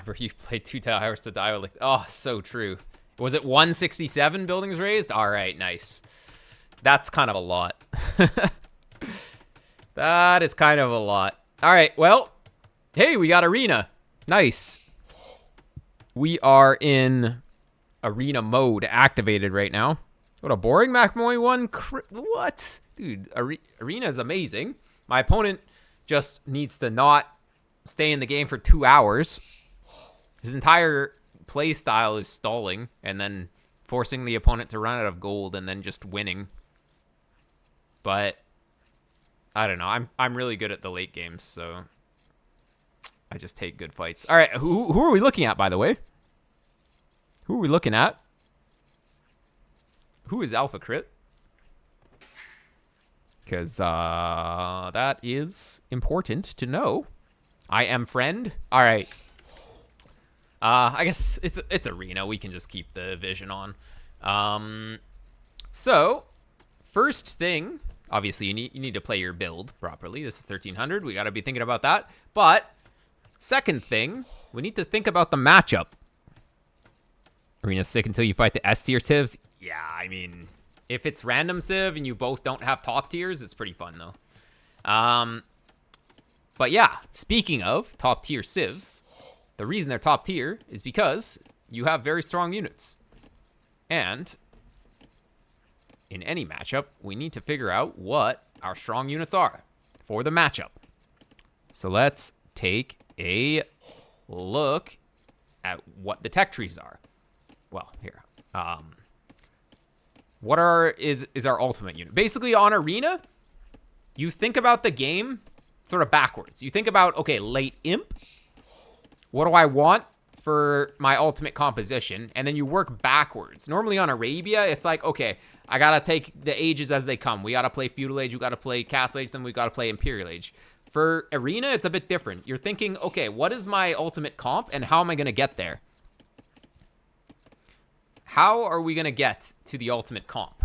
Remember, you played 2 towers to die with, like, oh, so true. Was it 167 buildings raised? All right, nice. That's kind of a lot. That is kind of a lot. All right, well, hey, we got arena. Nice. We are in arena mode activated right now. What a boring McMoy one. What? Dude, arena is amazing. My opponent just needs to not stay in the game for 2 hours. His entire play style is stalling and then forcing the opponent to run out of gold and then just winning. But I don't know. I'm really good at the late games, so I just take good fights. All right, who are we looking at, by the way? Who are we looking at? Who is Alpha Crit? Because that is important to know. I am friend. All right. I guess it's arena. We can just keep the vision on. So first thing, obviously you need to play your build properly. This is 1300. We got to be thinking about that. But second thing, we need to think about the matchup. Arena sick until you fight the S tier civs. Yeah, I mean, if it's random civ and you both don't have top tiers, it's pretty fun though. But yeah, speaking of top tier civs, the reason they're top tier is because you have very strong units. And in any matchup, we need to figure out what our strong units are for the matchup. So let's take a look at what the tech trees are. Well, here. What is our ultimate unit? Basically, on arena, you think about the game sort of backwards. You think about, okay, late imp. What do I want for my ultimate composition? And then you work backwards. Normally on Arabia, it's like, okay, I got to take the ages as they come. We got to play Feudal Age, we got to play Castle Age, then we got to play Imperial Age. For Arena, it's a bit different. You're thinking, okay, what is my ultimate comp and how am I going to get there? How are we going to get to the ultimate comp?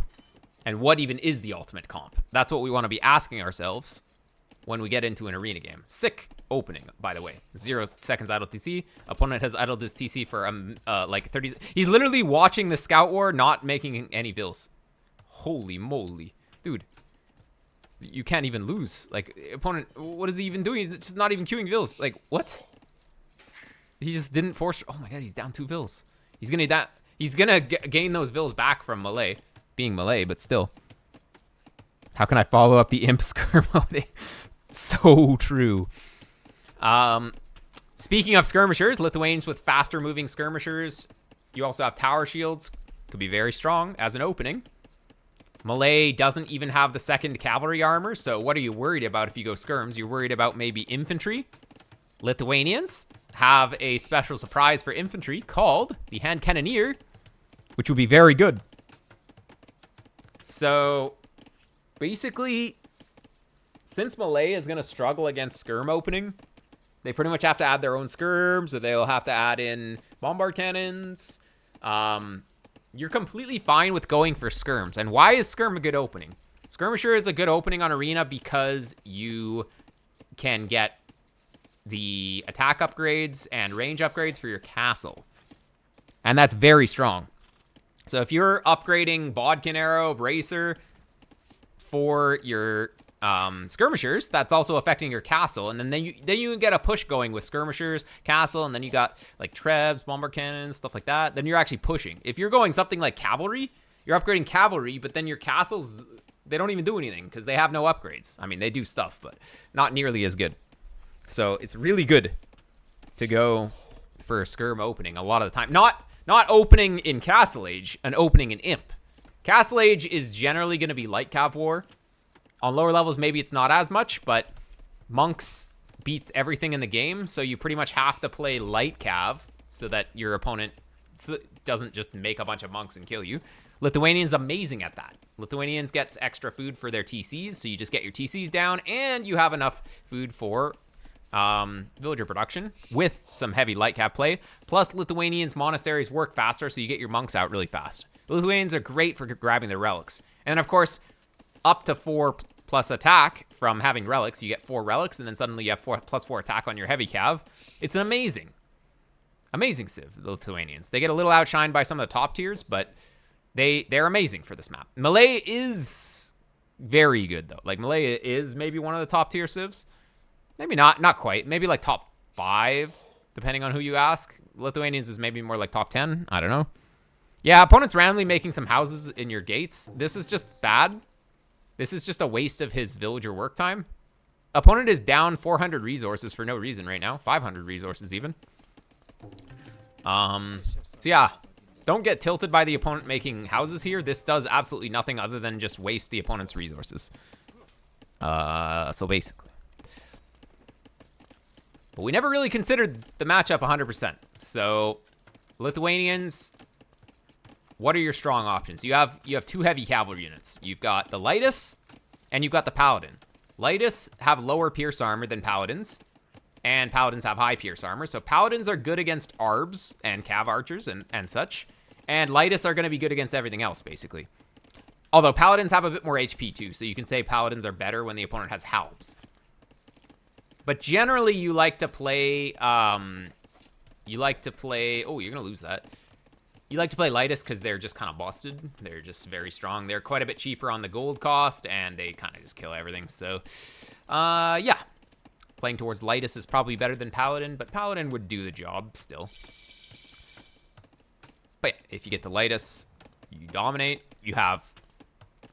And what even is the ultimate comp? That's what we want to be asking ourselves when we get into an arena game. Sick opening, by the way. 0 seconds idle TC. Opponent has idled his TC for like 30. He's literally watching the Scout War, not making any vills. Holy moly. Dude, you can't even lose. Like, opponent, what is he even doing? He's just not even queuing vills. Like, what? He just didn't force. Oh my god, he's down 2 vills. He's gonna gain those vills back from Malay, being Malay, but still. How can I follow up the imp skirmo? So true. Speaking of skirmishers, Lithuanians with faster moving skirmishers. You also have tower shields. Could be very strong as an opening. Malay doesn't even have the 2nd cavalry armor, so what are you worried about if you go skirms? You're worried about maybe infantry. Lithuanians have a special surprise for infantry called the hand cannoneer, which would be very good. So basically, since Malay is going to struggle against skirm opening, they pretty much have to add their own skirms, or they'll have to add in bombard cannons. You're completely fine with going for skirms. And why is skirm a good opening? Skirmisher is a good opening on arena because you can get the attack upgrades and range upgrades for your castle. And that's very strong. So if you're upgrading Bodkin Arrow, Bracer for your skirmishers, that's also affecting your castle. And then you can get a push going with skirmishers, castle, and then you got like trebs, bombard cannons, stuff like that. Then you're actually pushing. If you're going something like cavalry, you're upgrading cavalry, but then your castles, they don't even do anything because they have no upgrades. I mean, they do stuff, but not nearly as good. So it's really good to go for a skirm opening a lot of the time. Not opening in Castle Age, an opening in Imp. Castle Age is generally going to be light cav war. On lower levels, maybe it's not as much, but monks beats everything in the game, so you pretty much have to play light cav so that your opponent doesn't just make a bunch of monks and kill you. Lithuanians amazing at that. Lithuanians gets extra food for their TCs, so you just get your TCs down, and you have enough food for villager production with some heavy light cav play. Plus, Lithuanians' monasteries work faster, so you get your monks out really fast. The Lithuanians are great for grabbing their relics. And of course, up to 4 plus attack from having relics. You get 4 relics, and then suddenly you have +4 attack on your heavy cav. It's amazing. Amazing Civ, the Lithuanians. They get a little outshined by some of the top tiers, but they're amazing for this map. Malay is very good, though. Like, Malay is maybe one of the top tier Civs. Maybe not quite. Maybe, like, top 5, depending on who you ask. Lithuanians is maybe more like top 10. I don't know. Yeah, opponents randomly making some houses in your gates. This is just bad. This is just a waste of his villager work time. Opponent is down 400 resources for no reason right now. 500 resources even. So yeah, don't get tilted by the opponent making houses here. This does absolutely nothing other than just waste the opponent's resources. So basically. But we never really considered the matchup 100%. So, Lithuanians, what are your strong options? You have 2 heavy cavalry units. You've got the Lightus, and you've got the Paladin. Lightus have lower pierce armor than Paladins, and Paladins have high pierce armor. So Paladins are good against Arbs and Cav Archers and such, and Lightus are going to be good against everything else, basically. Although Paladins have a bit more HP too, so you can say Paladins are better when the opponent has Halbs. But generally, you like to play, oh, you're going to lose that. You like to play Lightus because they're just kind of busted. They're just very strong. They're quite a bit cheaper on the gold cost, and they kind of just kill everything. So, yeah. Playing towards Lightus is probably better than Paladin, but Paladin would do the job still. But yeah, if you get the Lightus, you dominate. You have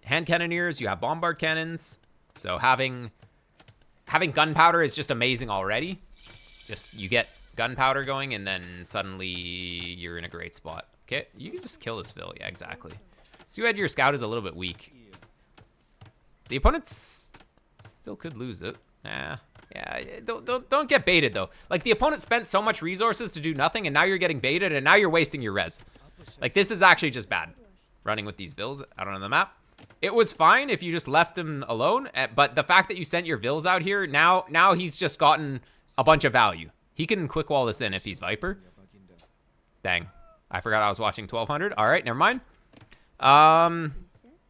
hand cannoneers, you have bombard cannons. So having gunpowder is just amazing already. Just, you get gunpowder going, and then suddenly you're in a great spot. Okay, you can just kill this Vil. Yeah, exactly. Sued, your scout is a little bit weak. The opponents still could lose it. Nah. Yeah, don't get baited, though. Like, the opponent spent so much resources to do nothing, and now you're getting baited, and now you're wasting your res. Like, this is actually just bad, running with these Vils out on the map. It was fine if you just left him alone, but the fact that you sent your Vils out here, now he's just gotten a bunch of value. He can quick wall this in if he's Viper. Dang. I forgot I was watching 1200. All right, never mind.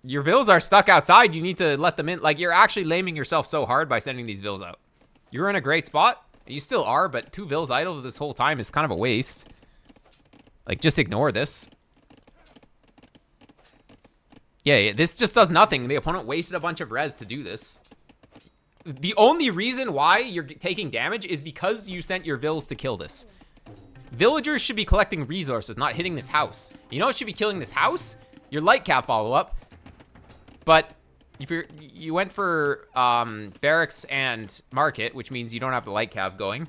Your Vils are stuck outside. You need to let them in. Like, you're actually laming yourself so hard by sending these Vils out. You're in a great spot. You still are, but 2 Vils idle this whole time is kind of a waste. Like, just ignore this. Yeah, this just does nothing. The opponent wasted a bunch of res to do this. The only reason why you're taking damage is because you sent your Vils to kill this. Villagers should be collecting resources, not hitting this house. You know what should be killing this house? Your light cav follow-up. But if you went for barracks and market, which means you don't have the light cav going.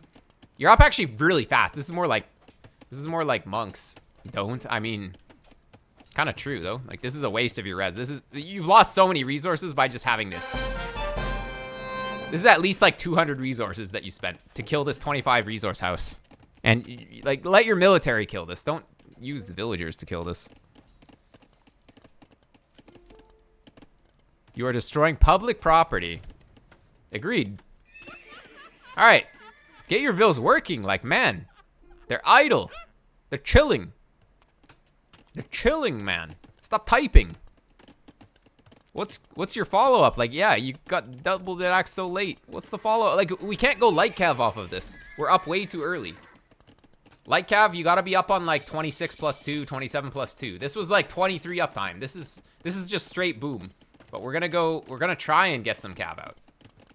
You're up actually really fast. This is more like monks. Don't. I mean, kind of true though. Like, this is a waste of your res. You've lost so many resources by just having this. This is at least like 200 resources that you spent to kill this 25 resource house. And, like, let your military kill this. Don't use the villagers to kill this. You are destroying public property. Agreed. All right. Get your Vils working. Like, man. They're idle. They're chilling. They're chilling, man. Stop typing. What's your follow-up? Like, yeah, you got doubled it axe so late. What's the follow-up? Like, we can't go light cav off of this. We're up way too early. Light cav, you gotta be up on like 26 plus 2, 27 plus 2. This was like 23 uptime. This is just straight boom. But we're gonna try and get some cav out.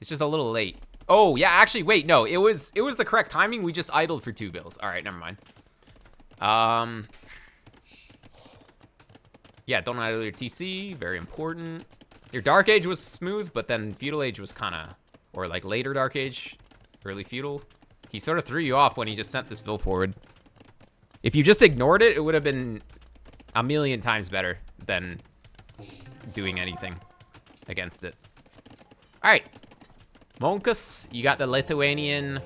It's just a little late. Oh, yeah, actually, wait, no. It was the correct timing. We just idled for 2 Vils. All right, never mind. Yeah, don't idle your TC. Very important. Your Dark Age was smooth, but then Feudal Age was kind of, or like later Dark Age, early Feudal. He sort of threw you off when he just sent this Vil forward. If you just ignored it, it would have been a million times better than doing anything against it. All right. Monkas, you got the Lithuanian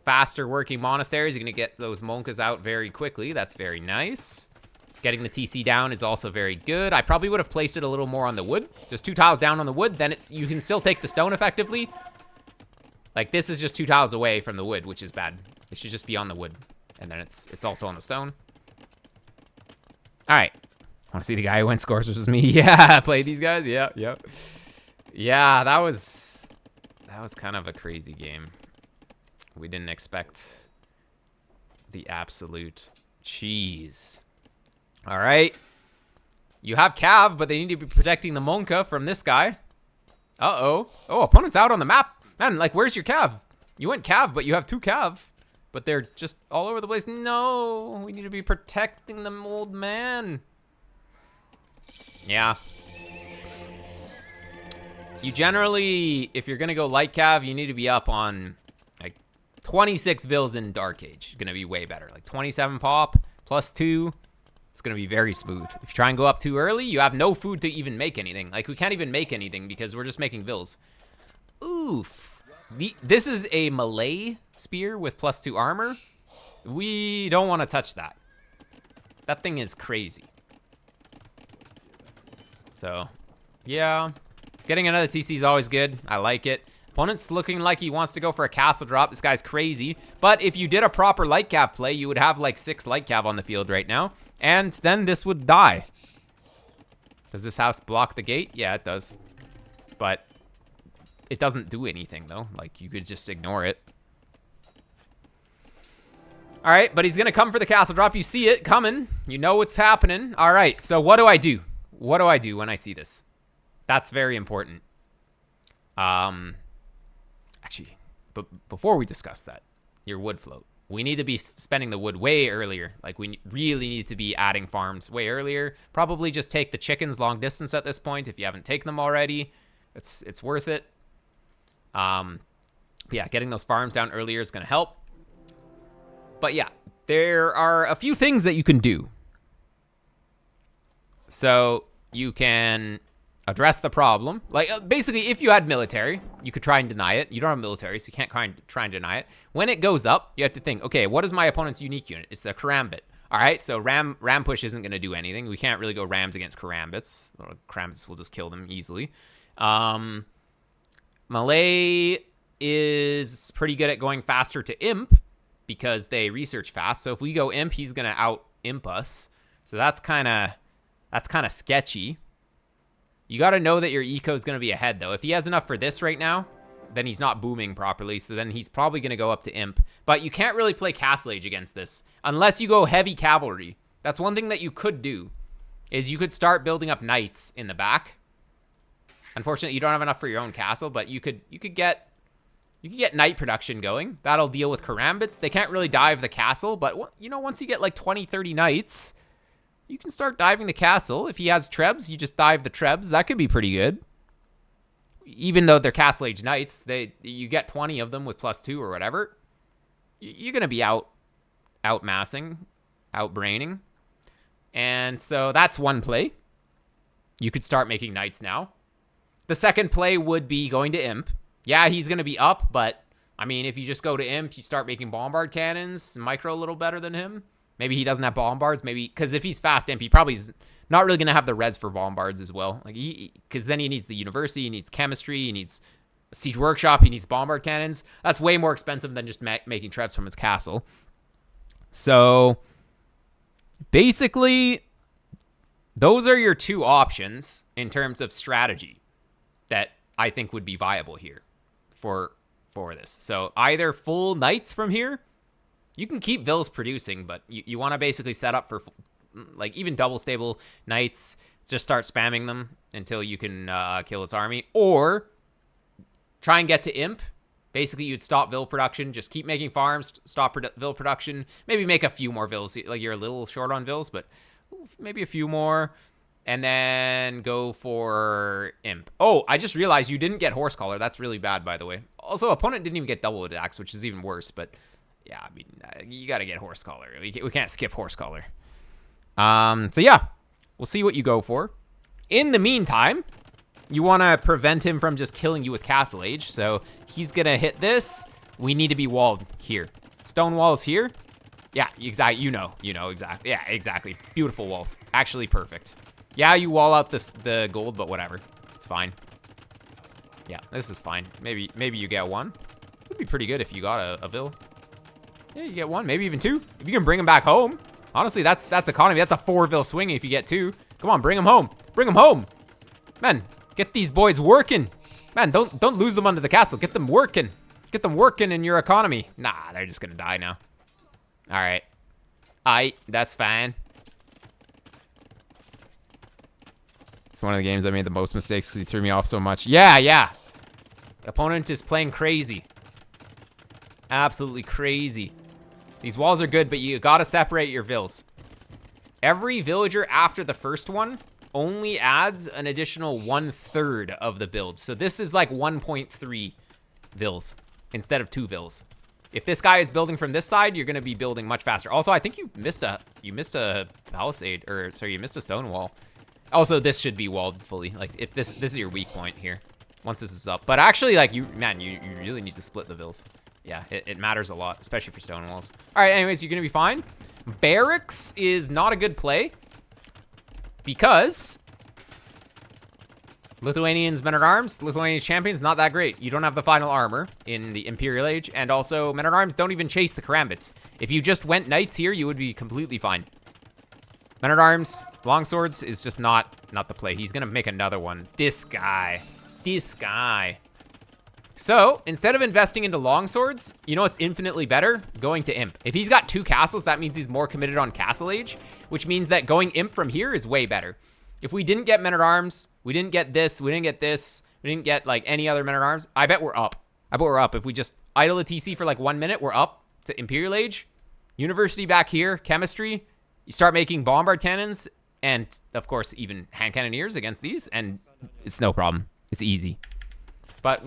faster working monasteries. You're going to get those Monkas out very quickly. That's very nice. Getting the TC down is also very good. I probably would have placed it a little more on the wood. Just 2 tiles down on the wood. Then you can still take the stone effectively. Like, this is just 2 tiles away from the wood, which is bad. It should just be on the wood. And then it's also on the stone. All right. Want to see the guy who went scores versus me? Yeah, play these guys. Yeah, yep. Yeah, that was kind of a crazy game. We didn't expect The absolute cheese. All right. You have Cav, but they need to be protecting the Monka from this guy. Uh-oh. Oh, opponent's out on the map. Man, like, where's your Cav? You went Cav, but you have 2 Cav. But they're just all over the place. No, we need to be protecting the old man. Yeah. You generally, if you're going to go light Cav, you need to be up on, like, 26 Vils in Dark Age. Going to be way better. Like, 27 pop, plus 2. It's going to be very smooth. If you try and go up too early, you have no food to even make anything. Like, we can't even make anything because we're just making Vils. Oof. This is a Malay spear with plus 2 armor. We don't want to touch that. That thing is crazy. So, yeah. Getting another TC is always good. I like it. Opponent's looking like he wants to go for a castle drop. This guy's crazy. But if you did a proper light cav play, you would have like 6 light cav on the field right now. And then this would die. Does this house block the gate? Yeah, it does. But it doesn't do anything, though. Like, you could just ignore it. All right, but he's going to come for the castle drop. You see it coming. You know what's happening. All right, so what do I do? What do I do when I see this? That's very important. Actually, but before we discuss that, your wood float. We need to be spending the wood way earlier. Like, we really need to be adding farms way earlier. Probably just take the chickens long distance at this point if you haven't taken them already. It's worth it. Yeah, getting those farms down earlier is going to help. But yeah, there are a few things that you can do. So you can address the problem. Like, basically, if you had military, you could try and deny it. You don't have military, so you can't try and deny it. When it goes up, you have to think, okay, what is my opponent's unique unit? It's the Karambit. All right, so ram push isn't going to do anything. We can't really go rams against Karambits. Or Karambits will just kill them easily. Malay is pretty good at going faster to imp because they research fast. So if we go imp, he's going to out-imp us. So that's kind of sketchy. You got to know that your eco is going to be ahead, though. If he has enough for this right now, then he's not booming properly. So then he's probably going to go up to imp. But you can't really play Castle Age against this unless you go heavy cavalry. That's one thing that you could do, is you could start building up knights in the back. Unfortunately, you don't have enough for your own castle, but you could get knight production going. That'll deal with Karambits. They can't really dive the castle, but you know, once you get like 20, 30 knights, you can start diving the castle. If he has trebs, you just dive the trebs. That could be pretty good. Even though they're Castle Age knights, you get 20 of them with plus 2 or whatever. You're going to be outmassing, outbraining. And so that's one play. You could start making knights now. The second play would be going to imp. Yeah, he's going to be up, but I mean, if you just go to imp, you start making bombard cannons, micro a little better than him. Maybe he doesn't have bombards. Maybe because if he's fast imp, he probably is not really going to have the res for bombards as well. Like, because then he needs the university, he needs chemistry, he needs a siege workshop, he needs bombard cannons. That's way more expensive than just making trebs from his castle. So basically, those are your 2 options in terms of strategy that I think would be viable here for this. So either full knights from here. You can keep Vils producing, but you want to basically set up for, like, even double stable knights. Just start spamming them until you can kill its army. Or try and get to imp. Basically, you'd stop Vil production. Just keep making farms, stop Vil production. Maybe make a few more Vils. Like, you're a little short on Vils, but maybe a few more. And then go for imp. Oh, I just realized you didn't get horse collar. That's really bad, by the way. Also, opponent didn't even get double attacks, which is even worse, but yeah, I mean, you got to get horse collar. We can't skip horse collar. So yeah, we'll see what you go for. In the meantime, you want to prevent him from just killing you with Castle Age. So he's going to hit this. We need to be walled here. Stone walls here. Yeah, exactly. You know, exactly. Yeah, exactly. Beautiful walls. Actually perfect. Yeah, you wall out the gold, but whatever. It's fine. Yeah, this is fine. Maybe you get 1. Would be pretty good if you got a Vil. Yeah, you get 1, maybe even 2. If you can bring him back home. Honestly, that's economy. That's a 4 Vil swing if you get 2. Come on, bring him home. Bring him home. Man, get these boys working. Man, don't lose them under the castle. Get them working. Get them working in your economy. Nah, they're just gonna die now. All right. That's fine. It's one of the games I made the most mistakes because he threw me off so much. Yeah. Opponent is playing crazy. Absolutely crazy. These walls are good, but you gotta separate your vills. Every villager after the first one only adds an additional 1/3 of the build. So this is like 1.3 vills instead of 2 vills. If this guy is building from this side, you're gonna be building much faster. Also, I think you missed a palisade, or sorry, you missed a stone wall. Also, this should be walled fully. Like, if this is your weak point here. Once this is up. But actually, like, you really need to split the vills. Yeah, it matters a lot, especially for stone walls. All right, anyways, you're gonna be fine. Barracks is not a good play because Lithuanians men-at-arms, Lithuanians champions, not that great. You don't have the final armor in the Imperial Age, and also men-at-arms don't even chase the karambits. If you just went knights here, you would be completely fine. Men-at-arms, longswords is just not the play. He's gonna make another one. This guy. So, instead of investing into longswords, you know what's infinitely better? Going to imp. If he's got 2 castles, that means he's more committed on castle age, which means that going imp from here is way better. If we didn't get men-at-arms, we didn't get this, we didn't get this, we didn't get, like, any other men-at-arms, I bet we're up. If we just idle a TC for, like, 1 minute, we're up to Imperial Age. University back here, chemistry. You start making bombard cannons, and, of course, even hand cannoneers against these, and it's no problem. It's easy. But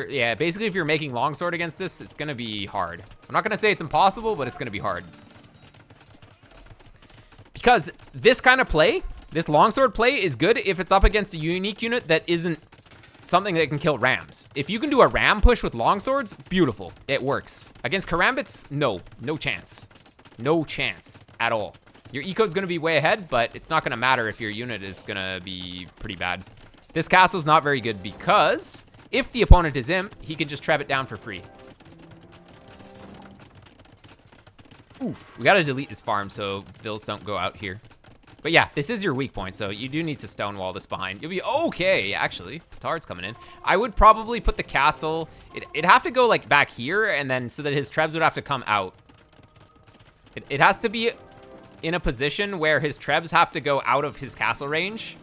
yeah, basically if you're making longsword against this, it's gonna be hard. I'm not gonna say it's impossible, but it's gonna be hard. Because this kind of play, this longsword play is good if it's up against a unique unit that isn't something that can kill rams. If you can do a ram push with longswords, beautiful, it works. Against karambits, no chance. No chance at all. Your eco's gonna be way ahead, but it's not gonna matter if your unit is gonna be pretty bad. This castle's not very good because if the opponent is imp, he can just trap it down for free. Oof, we gotta delete this farm so bills don't go out here. But yeah, this is your weak point, so you do need to stonewall this behind. You'll be okay, actually. Petard's coming in. I would probably put the castle, it'd have to go like back here, and then so that his trebs would have to come out. It has to be in a position where his trebs have to go out of his castle range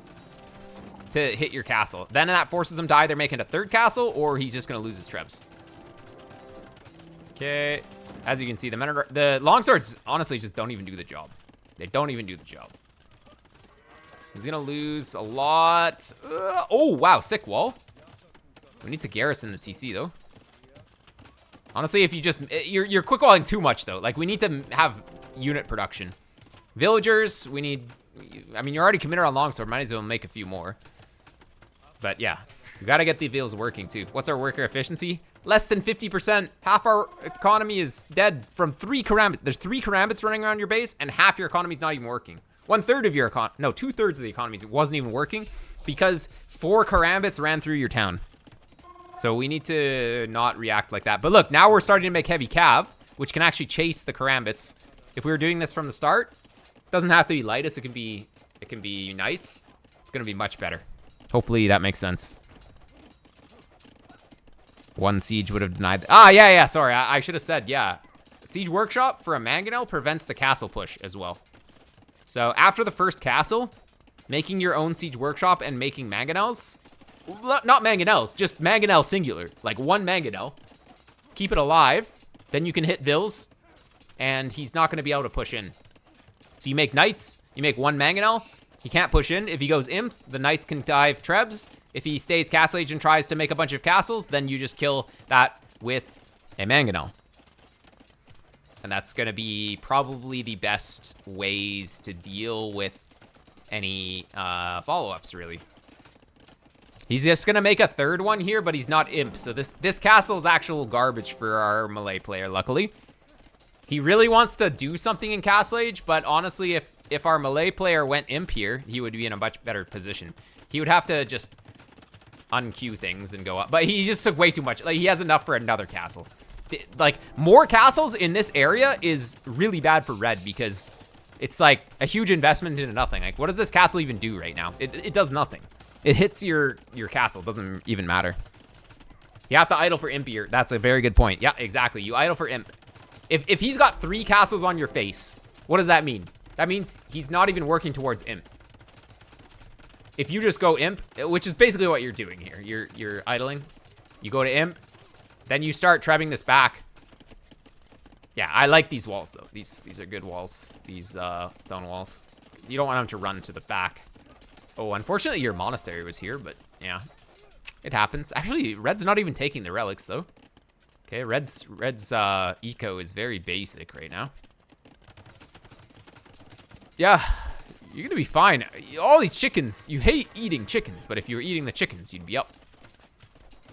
to hit your castle. Then that forces him to either make it a 3rd castle, or he's just gonna lose his trebs. Okay, as you can see, the longswords honestly just don't even do the job. They don't even do the job. He's gonna lose a lot. Oh wow, sick wall. We need to garrison the TC though. Honestly, if you just you're quick walling too much though. Like, we need to have unit production. Villagers, we need. I mean, you're already committed on longsword. Might as well make a few more. But yeah, we gotta get the vills working too. What's our worker efficiency? Less than 50%. Half our economy is dead from 3 karambits. There's 3 karambits running around your base, and half your economy is not even working. 1/3 of your no, 2/3 of the economy wasn't even working because 4 karambits ran through your town. So we need to not react like that. But look, now we're starting to make heavy cav, which can actually chase the karambits. If we were doing this from the start, it doesn't have to be lightest. It can be knights. It's gonna be much better. Hopefully that makes sense. 1 siege would have denied. Yeah. Sorry, I should have said, yeah. Siege workshop for a mangonel prevents the castle push as well. So after the first castle, making your own siege workshop and making mangonels, not mangonels, just mangonel singular, like 1 mangonel. Keep it alive, then you can hit vills, and he's not going to be able to push in. So you make knights, you make 1 mangonel. He can't push in. If he goes imp, the knights can dive trebs. If he stays castle age and tries to make a bunch of castles, then you just kill that with a mangonel. And that's going to be probably the best ways to deal with any follow-ups, really. He's just going to make a 3rd one here, but he's not imp. So this castle is actual garbage for our Malay player, luckily. He really wants to do something in castle age, but honestly, if our Malay player went imp here, he would be in a much better position. He would have to just unqueue things and go up. But he just took way too much. Like, he has enough for another castle. Like, more castles in this area is really bad for red because it's like a huge investment into nothing. Like, what does this castle even do right now? It does nothing. It hits your castle. It doesn't even matter. You have to idle for imp here. That's a very good point. Yeah, exactly. You idle for imp. If he's got 3 castles on your face, what does that mean? That means he's not even working towards imp. If you just go imp, which is basically what you're doing here. You're idling. You go to imp. Then you start trebbing this back. Yeah, I like these walls, though. These are good walls. These stone walls. You don't want them to run to the back. Oh, unfortunately, your monastery was here, but yeah. It happens. Actually, red's not even taking the relics, though. Okay, red's eco is very basic right now. Yeah, you're gonna be fine. All these chickens, you hate eating chickens, but if you were eating the chickens, you'd be up.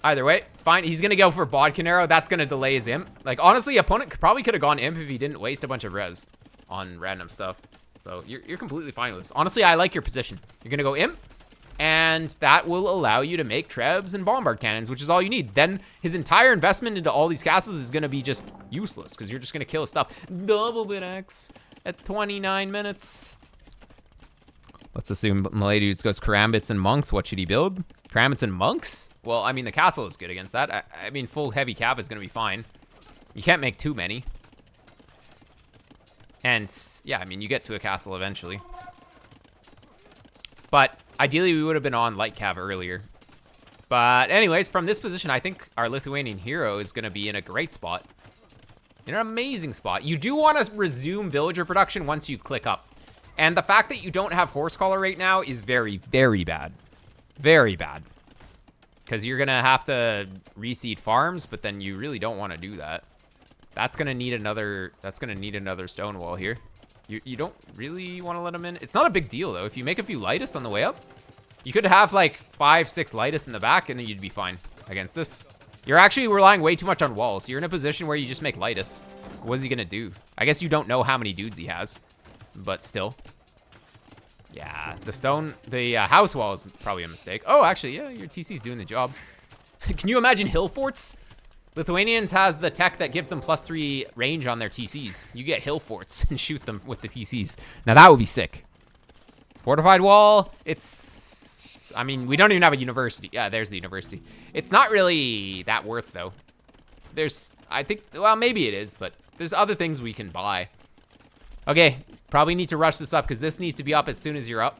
Either way, it's fine. He's gonna go for Bodkin Arrow. That's gonna delay his imp. Like, honestly, opponent probably could have gone imp if he didn't waste a bunch of res on random stuff. So you're completely fine with this. Honestly, I like your position. You're gonna go imp, and that will allow you to make trebs and bombard cannons, which is all you need. Then his entire investment into all these castles is gonna be just useless because you're just gonna kill his stuff. Double bit X at 29 minutes. Let's assume Malay dudes goes Karambits and monks. What should he build? Karambits and monks? Well, I mean, the castle is good against that. I mean, full heavy cap is going to be fine. You can't make too many. And, yeah, I mean, you get to a castle eventually. But, ideally, we would have been on light cav earlier. But, anyways, from this position, I think our Lithuanian hero is going to be in a great spot. In an amazing spot. You do want to resume villager production once you click up. And the fact that you don't have horse collar right now is very, very bad. Very bad. Because you're going to have to reseed farms, but then you really don't want to do that. That's going to need another stone wall here. You don't really want to let them in. It's not a big deal, though. If you make a few Lightus on the way up, you could have like 5, 6 Lightus in the back, and then you'd be fine against this. You're actually relying way too much on walls. You're in a position where you just make Lightus. What is he going to do? I guess you don't know how many dudes he has, but still. Yeah, the house wall is probably a mistake. Oh, actually, yeah, your TC's doing the job. Can you imagine hill forts? Lithuanians has the tech that gives them +3 range on their TCs. You get hill forts and shoot them with the TCs. Now that would be sick. Fortified wall, it's... I mean, we don't even have a university. Yeah, there's the university. It's not really that worth, though. There's, I think, well, maybe it is, but there's other things we can buy. Okay, probably need to rush this up because this needs to be up as soon as you're up.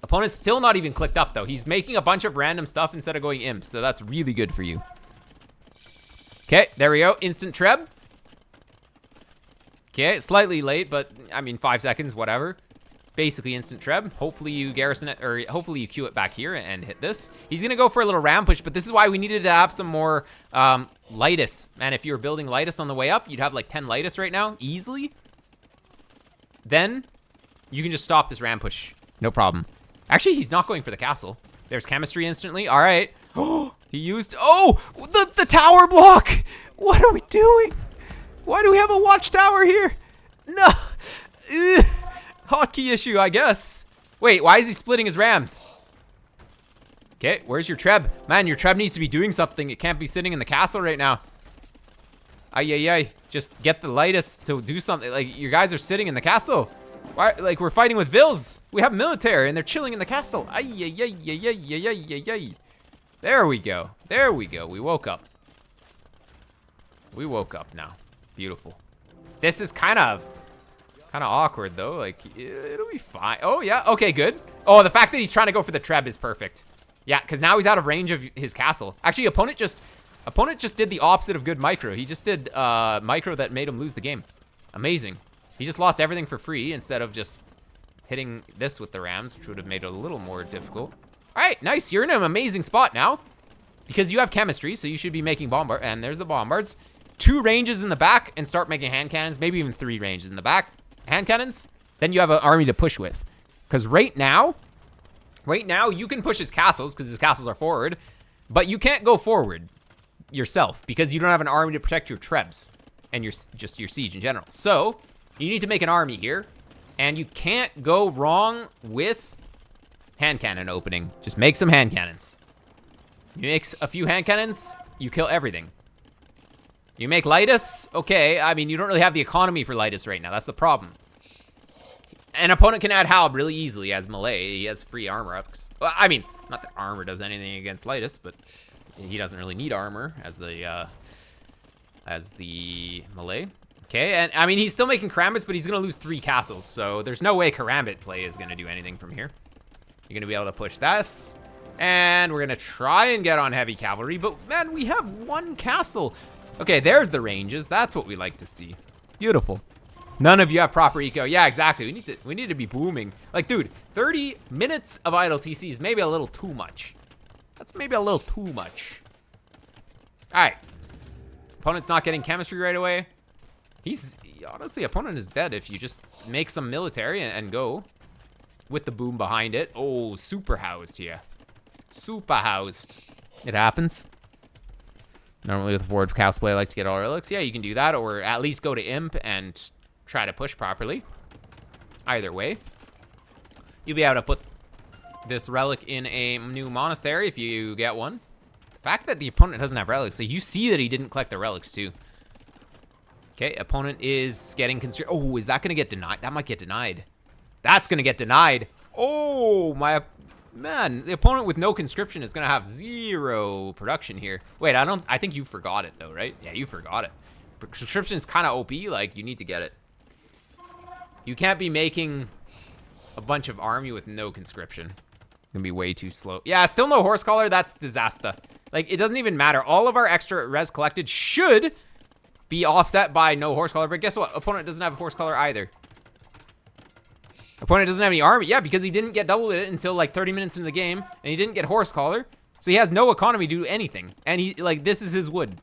Opponent's still not even clicked up, though. He's making a bunch of random stuff instead of going imps, so that's really good for you. Okay, there we go. Instant treb. Okay, slightly late, but, I mean, 5 seconds, whatever. Basically instant treb. Hopefully you garrison it, or hopefully you queue it back here and hit this. He's going to go for a little ram push, but this is why we needed to have some more Lightus. And if you were building Lightus on the way up, you'd have like 10 Lightus right now, easily. Then you can just stop this ram push. No problem. Actually, he's not going for the castle. There's chemistry instantly. All right. Oh, he used... Oh, the tower block. What are we doing? Why do we have a watchtower here? No. Ugh. Hotkey issue, I guess. Wait, why is he splitting his rams? Okay, where's your treb? Man, your treb needs to be doing something. It can't be sitting in the castle right now. Ay. Just get the Lightus to do something. Like, you guys are sitting in the castle. Why? Like, we're fighting with Vils. We have military, and they're chilling in the castle. Ay. There we go. There we go. We woke up. We woke up now. Beautiful. This is kind of awkward, though. Like, it'll be fine. Oh, yeah. Okay, good. Oh, the fact that he's trying to go for the treb is perfect. Yeah, because now he's out of range of his castle. Actually, opponent just did the opposite of good micro. He just did micro that made him lose the game. Amazing. He just lost everything for free instead of just hitting this with the rams, which would have made it a little more difficult. All right, nice. You're in an amazing spot now because you have chemistry, so you should be making bombard. And there's the bombards. 2 ranges in the back and start making hand cannons. Maybe even 3 ranges in the back. Hand cannons. Then you have an army to push with. Because right now, you can push his castles because his castles are forward, but you can't go forward yourself because you don't have an army to protect your trebs and your siege in general. So you need to make an army here, and you can't go wrong with hand cannon opening. Just make some hand cannons. You make a few hand cannons, you kill everything. You make Lightus, okay. I mean, you don't really have the economy for Lightus right now. That's the problem. An opponent can add Halb really easily as Malay. He has free armor ups. Well, I mean, not that armor does anything against Lightus, but he doesn't really need armor as the Malay. Okay, and I mean, he's still making karambits, but he's going to lose 3 castles. So there's no way karambit play is going to do anything from here. You're going to be able to push this. And we're going to try and get on heavy cavalry. But, man, we have 1 castle. Okay, there's the ranges. That's what we like to see. Beautiful. None of you have proper eco. Yeah, exactly. We need to be booming. Like, dude, 30 minutes of idle TC is maybe a little too much. That's maybe a little too much. All right. Opponent's not getting chemistry right away. Honestly, opponent is dead if you just make some military and go with the boom behind it. Oh, super housed here. Super housed. It happens. Normally with forward cast play, I like to get all relics. Yeah, you can do that, or at least go to imp and try to push properly. Either way, you'll be able to put this relic in a new monastery if you get one. The fact that the opponent doesn't have relics, so you see that he didn't collect the relics too. Okay, opponent is getting constrict. Oh, is that going to get denied? That might get denied. That's going to get denied. Oh, my... Man, the opponent with no conscription is going to have 0 production here. Wait, I think you forgot it, though, right? Yeah, you forgot it. Conscription is kind of OP. Like, you need to get it. You can't be making a bunch of army with no conscription. It's going to be way too slow. Yeah, still no horse collar. That's disaster. Like, it doesn't even matter. All of our extra res collected should be offset by no horse collar. But guess what? Opponent doesn't have a horse collar either. Opponent doesn't have any army. Yeah, because he didn't get double it until like 30 minutes into the game. And he didn't get horse collar. So he has no economy to do anything. And he, like, this is his wood.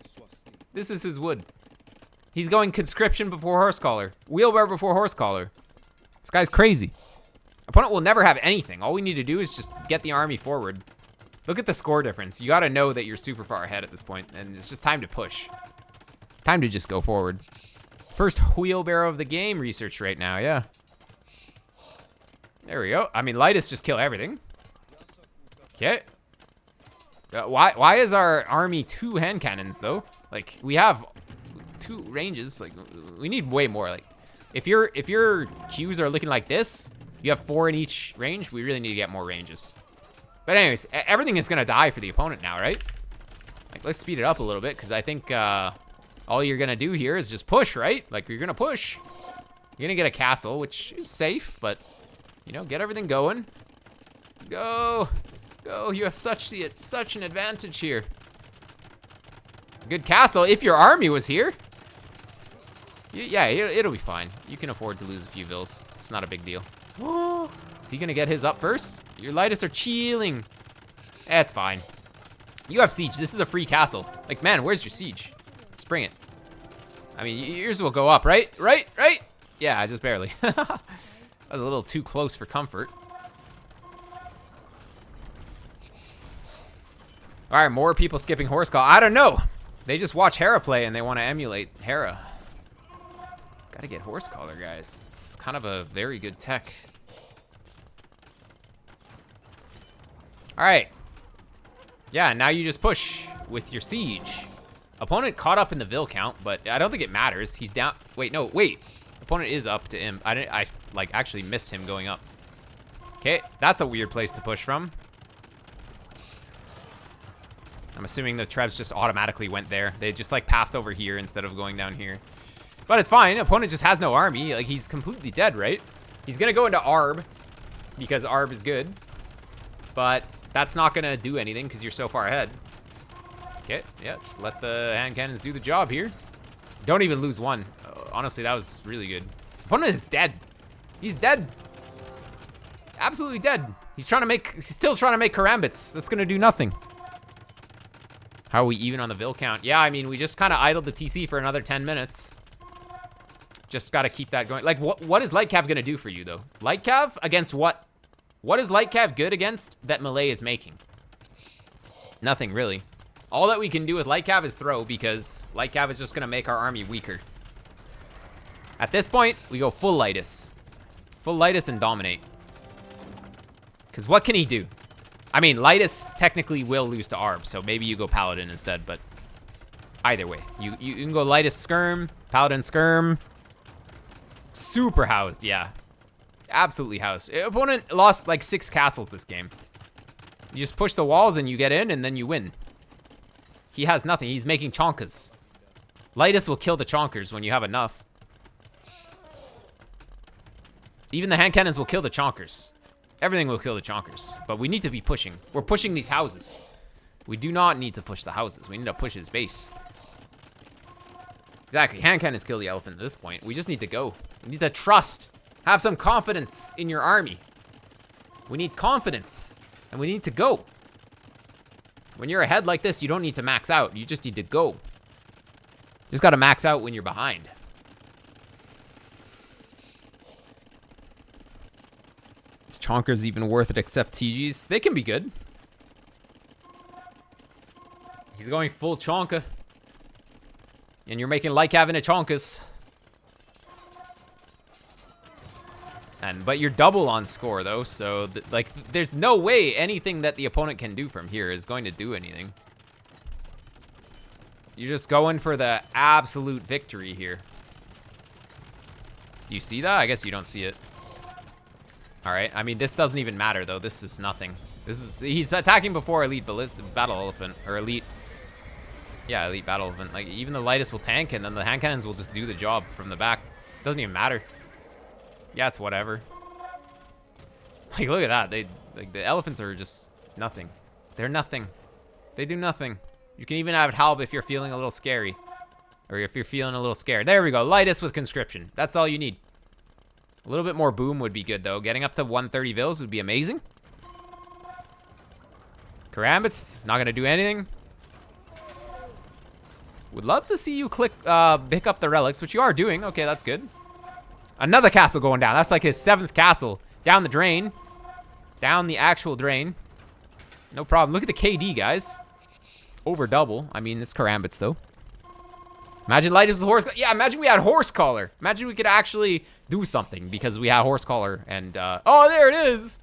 This is his wood. He's going conscription before horse collar. Wheelbarrow before horse collar. This guy's crazy. Opponent will never have anything. All we need to do is just get the army forward. Look at the score difference. You got to know that you're super far ahead at this point. And it's just time to push. Time to just go forward. First wheelbarrow of the game research right now, yeah. There we go. I mean, Lightus just kill everything. Okay. Why is our army 2 hand cannons, though? Like, we have 2 ranges. Like, we need way more. Like, if your queues are looking like this, you have 4 in each range, we really need to get more ranges. But anyways, everything is going to die for the opponent now, right? Like, let's speed it up a little bit, because I think all you're going to do here is just push, right? Like, you're going to push. You're going to get a castle, which is safe, but... You know, get everything going. Go. Go. You have such an advantage here. Good castle. If your army was here. Yeah, it'll be fine. You can afford to lose a few vills. It's not a big deal. Oh, is he going to get his up first? Your Lightus are chilling. It's fine. You have siege. This is a free castle. Like, man, where's your siege? Just bring it. I mean, yours will go up, right? Right? Yeah, just barely. That was a little too close for comfort. All right, more people skipping horse call. I don't know. They just watch Hera play and they want to emulate Hera. Gotta get horse collar, guys. It's kind of a very good tech. All right. Yeah, now you just push with your siege. Opponent caught up in the Vil count, but I don't think it matters. He's down. Wait, no, wait. Opponent is up to him. I like actually missed him going up. Okay, that's a weird place to push from. I'm assuming the Trebs just automatically went there. They just like passed over here instead of going down here. But it's fine. Opponent just has no army. Like, he's completely dead, right? He's gonna go into Arb because Arb is good. But that's not gonna do anything because you're so far ahead. Okay, yeah, just let the hand cannons do the job here. Don't even lose 1. Honestly, that was really good. Opponent is dead. He's dead. Absolutely dead. He's still trying to make karambits. That's gonna do nothing. How are we even on the Vil count? Yeah, I mean, we just kind of idled the TC for another 10 minutes. Just got to keep that going. Like, what is Light Cav gonna do for you, though? Light Cav against what? What is Light Cav good against that Malay is making? Nothing, really. All that we can do with Light Cav is throw, because Light Cav is just gonna make our army weaker. At this point, we go full Lightus. Full Lightus and dominate. Because what can he do? I mean, Lightus technically will lose to Arb, so maybe you go Paladin instead, but either way. You can go Lightus Skirm, Paladin Skirm. Super housed, yeah. Absolutely housed. Opponent lost like 6 castles this game. You just push the walls and you get in and then you win. He has nothing. He's making chonkas. Lightus will kill the chonkers when you have enough. Even the hand cannons will kill the chonkers. Everything will kill the chonkers. But we need to be pushing. We're pushing these houses. We do not need to push the houses. We need to push his base. Exactly. Hand cannons kill the elephant at this point. We just need to go. We need to trust. Have some confidence in your army. We need confidence. And we need to go. When you're ahead like this, you don't need to max out. You just need to go. Just got to max out when you're behind. Is chonkers even worth it except TGs? They can be good. He's going full chonka. And you're making like having a chonkas. But you're double on score though, so like there's no way anything that the opponent can do from here is going to do anything. You're just going for the absolute victory here. Do you see that? I guess you don't see it. All right. I mean, this doesn't even matter though. This is nothing. He's attacking before elite battle elephant or elite. Yeah, elite battle elephant. Like even the lightest will tank, and then the hand cannons will just do the job from the back. Doesn't even matter. Yeah, it's whatever. Like, look at that. The elephants are just nothing. They're nothing. They do nothing. You can even have help if you're feeling a little scary. Or if you're feeling a little scared. There we go. Lightest with conscription. That's all you need. A little bit more boom would be good, though. Getting up to 130 vills would be amazing. Karambits, not going to do anything. Would love to see you pick up the relics, which you are doing. Okay, that's good. Another castle going down. That's like his 7th castle. Down the drain. Down the actual drain. No problem. Look at the KD, guys. Over double. I mean, it's Karambits, though. Imagine light as the horse. Yeah, imagine we had horse collar. Imagine we could actually do something because we had horse collar. And, oh, there it is.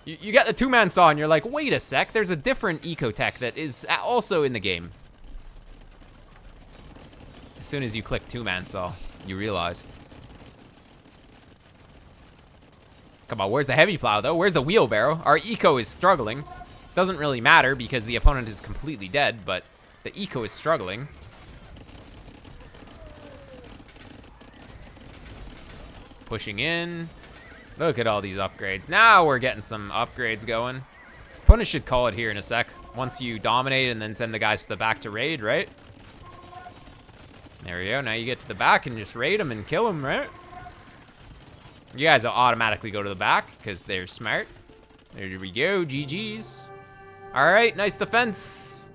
You got the 2-man saw, and you're like, wait a sec. There's a different eco-tech that is also in the game. As soon as you click 2-man saw, you realized. Come on, where's the heavy plow, though? Where's the wheelbarrow? Our eco is struggling. Doesn't really matter because the opponent is completely dead, but the eco is struggling. Pushing in. Look at all these upgrades. Now we're getting some upgrades going. Opponent should call it here in a sec. Once you dominate and then send the guys to the back to raid, right? There we go. Now you get to the back and just raid them and kill them, right? You guys will automatically go to the back because they're smart. There we go. GG's. All right. Nice defense.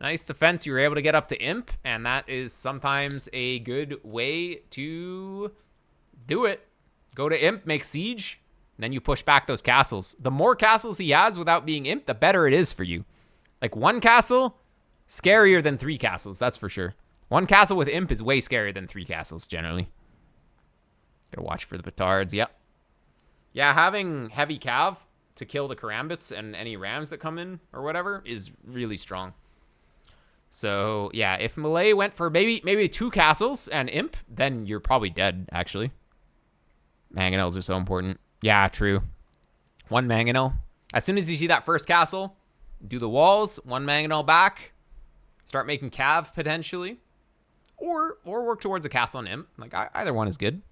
Nice defense. You were able to get up to imp, and that is sometimes a good way to do it. Go to imp, make siege, and then you push back those castles. The more castles he has without being imp, the better it is for you. Like 1 castle, scarier than 3 castles. That's for sure. 1 castle with imp is way scarier than 3 castles, generally. Gotta watch for the petards, yep. Yeah, having heavy cav to kill the karambits and any rams that come in or whatever is really strong. So, yeah, if Malay went for maybe 2 castles and imp, then you're probably dead, actually. Mangonels are so important. Yeah, true. 1 mangonel. As soon as you see that first castle, do the walls, 1 mangonel back. Start making cav, potentially. Or work towards a castle and imp. Like, either one is good.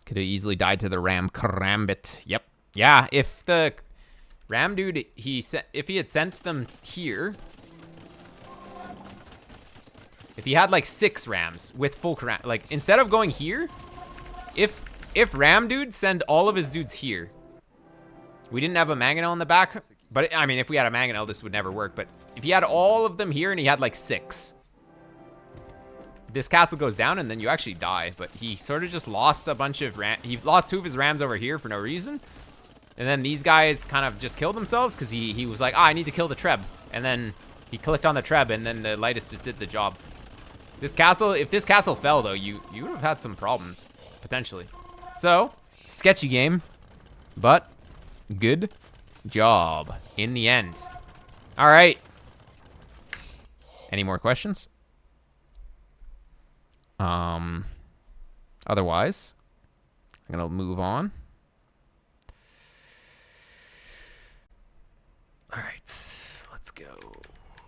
Could have easily died to the ram karambit. Yep. Yeah, if the ram dude, if he had sent them here, if he had like 6 rams with full karam, like instead of going here, if ram dude send all of his dudes here, we didn't have a mangonel in the back, but I mean, if we had a mangonel, this would never work. But if he had all of them here and he had like 6. This castle goes down and then you actually die, but he sort of just lost a bunch of he lost 2 of his rams over here for no reason. And then these guys kind of just killed themselves because he was like, I need to kill the treb. And then he clicked on the treb and then the lightest just did the job. This castle, if this castle fell though, you would have had some problems, potentially. So, sketchy game, but good job in the end. All right. Any more questions? Otherwise, I'm gonna move on. All right, let's go.